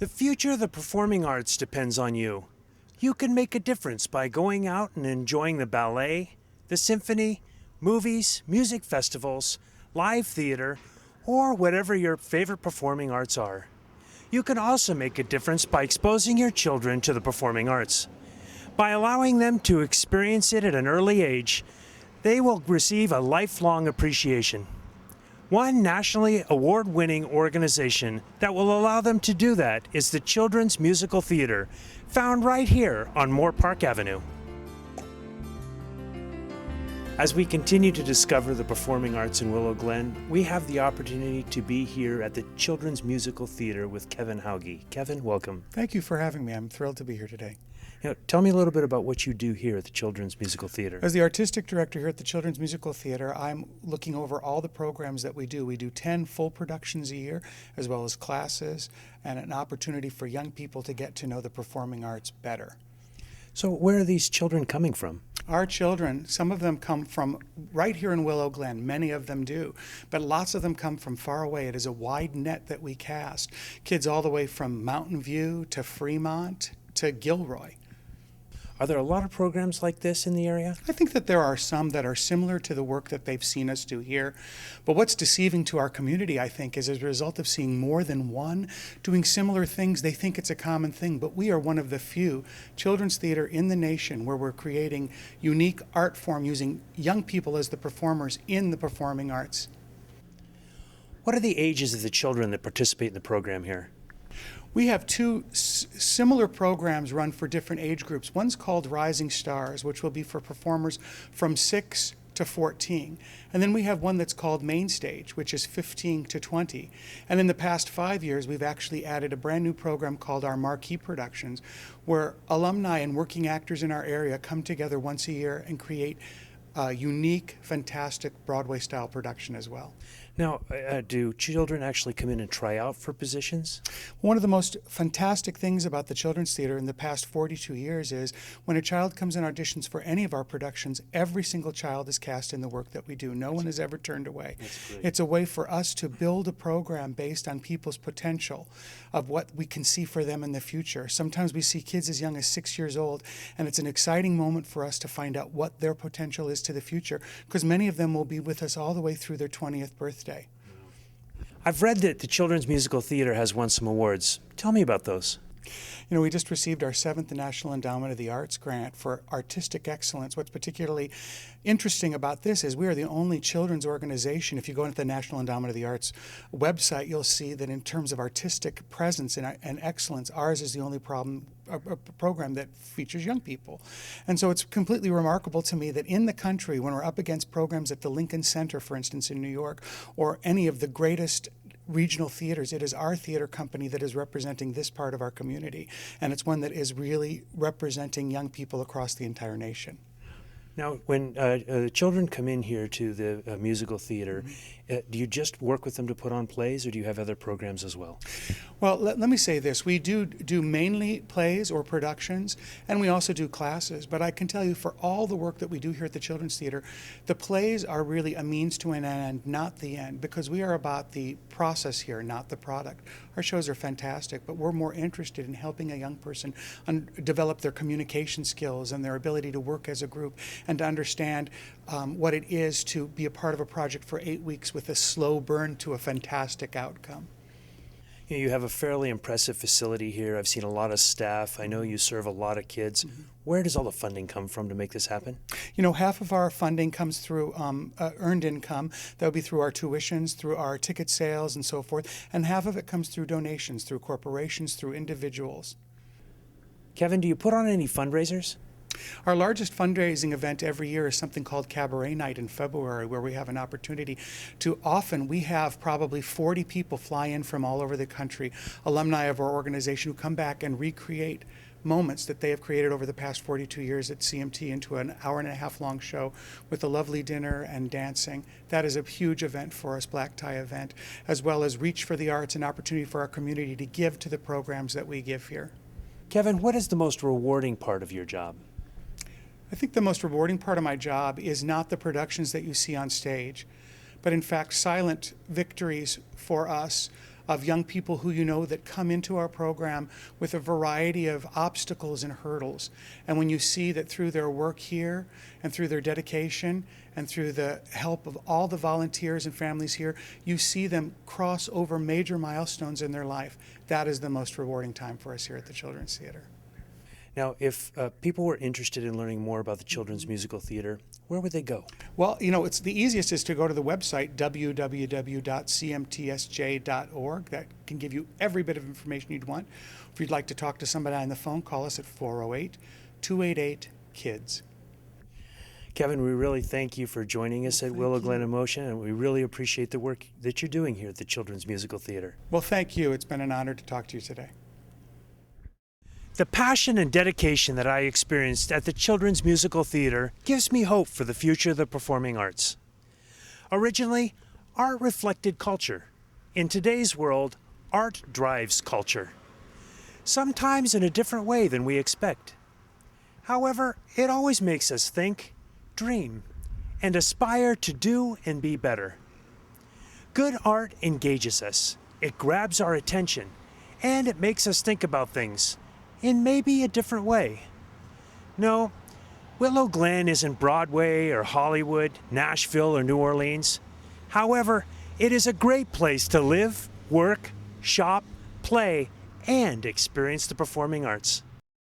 The future of the performing arts depends on you. You can make a difference by going out and enjoying the ballet, the symphony, movies, music festivals, live theater, or whatever your favorite performing arts are. You can also make a difference by exposing your children to the performing arts. By allowing them to experience it at an early age, they will receive a lifelong appreciation. One nationally award-winning organization that will allow them to do that is the Children's Musical Theater, found right here on Moore Park Avenue. As we continue to discover the performing arts in Willow Glen, we have the opportunity to be here at the Children's Musical Theater with Kevin Houge. Kevin, welcome. Thank you for having me. I'm thrilled to be here today. Tell me a little bit about what you do here at the Children's Musical Theater. As the artistic director here at the Children's Musical Theater, I'm looking over all the programs that we do. We do 10 full productions a year, as well as classes, and an opportunity for young people to get to know the performing arts better. So where are these children coming from? Our children, some of them come from right here in Willow Glen, many of them do, but lots of them come from far away. It is a wide net that we cast. Kids all the way from Mountain View to Fremont to Gilroy. Are there a lot of programs like this in the area? I think that there are some that are similar to the work that they've seen us do here. But what's deceiving to our community, I think, is as a result of seeing more than one doing similar things, they think it's a common thing. But we are one of the few children's theater in the nation where we're creating unique art form using young people as the performers in the performing arts. What are the ages of the children that participate in the program here? We have two similar programs run for different age groups. One's called Rising Stars, which will be for performers from 6 to 14. And then we have one that's called Main Stage, which is 15 to 20. And in the past 5 years, we've actually added a brand new program called our Marquee Productions, where alumni and working actors in our area come together once a year and create a unique, fantastic Broadway-style production as well. Now, do children actually come in and try out for positions? One of the most fantastic things about the Children's Theater in the past 42 years is when a child comes in auditions for any of our productions, every single child is cast in the work that we do. No one is ever turned away. It's a way for us to build a program based on people's potential of what we can see for them in the future. Sometimes we see kids as young as 6 years old, and it's an exciting moment for us to find out what their potential is to the future, because many of them will be with us all the way through their 20th birthday. I've read that the Children's Musical Theater has won some awards. Tell me about those. You know, we just received our 7th National Endowment of the Arts grant for artistic excellence. What's particularly interesting about this is we are the only children's organization. If you go into the National Endowment of the Arts website, you'll see that in terms of artistic presence and excellence, ours is the only program that features young people. And so it's completely remarkable to me that in the country, when we're up against programs at the Lincoln Center, for instance, in New York, or any of the greatest regional theaters, it is our theater company that is representing this part of our community, and it's one that is really representing young people across the entire nation. Now, when children come in here to the musical theater, do you just work with them to put on plays, or do you have other programs as well? Well, let me say this. We do mainly plays or productions, and we also do classes. But I can tell you, for all the work that we do here at the Children's Theater, the plays are really a means to an end, not the end, because we are about the process here, not the product. Our shows are fantastic, but we're more interested in helping a young person develop their communication skills and their ability to work as a group and to understand what it is to be a part of a project for 8 weeks with a slow burn to a fantastic outcome. You have a fairly impressive facility here. I've seen a lot of staff. I know you serve a lot of kids. Where does all the funding come from to make this happen? You know, half of our funding comes through earned income. That would be through our tuitions, through our ticket sales, and so forth. And half of it comes through donations, through corporations, through individuals. Kevin, do you put on any fundraisers? Our largest fundraising event every year is something called Cabaret Night in February, where we have an opportunity to we have probably 40 people fly in from all over the country, alumni of our organization, who come back and recreate moments that they have created over the past 42 years at CMT into an hour-and-a-half long show with a lovely dinner and dancing. That is a huge event for us, black tie event, as well as Reach for the Arts, an opportunity for our community to give to the programs that we give here. Kevin, what is the most rewarding part of your job? I think the most rewarding part of my job is not the productions that you see on stage, but in fact silent victories for us of young people who you know that come into our program with a variety of obstacles and hurdles. And when you see that through their work here and through their dedication and through the help of all the volunteers and families here, you see them cross over major milestones in their life. That is the most rewarding time for us here at the Children's Theater. Now, if people were interested in learning more about the Children's Musical Theater, where would they go? Well, it's the easiest is to go to the website, www.cmtsj.org. That can give you every bit of information you'd want. If you'd like to talk to somebody on the phone, call us at 408-288-KIDS. Kevin, we really thank you for joining us at Willow Glen Emotion, and we really appreciate the work that you're doing here at the Children's Musical Theater. Well, thank you. It's been an honor to talk to you today. The passion and dedication that I experienced at the Children's Musical Theater gives me hope for the future of the performing arts. Originally, art reflected culture. In today's world, art drives culture. Sometimes in a different way than we expect. However, it always makes us think, dream, and aspire to do and be better. Good art engages us, it grabs our attention, and it makes us think about things in maybe a different way. No, Willow Glen isn't Broadway or Hollywood, Nashville or New Orleans. However, it is a great place to live, work, shop, play, and experience the performing arts.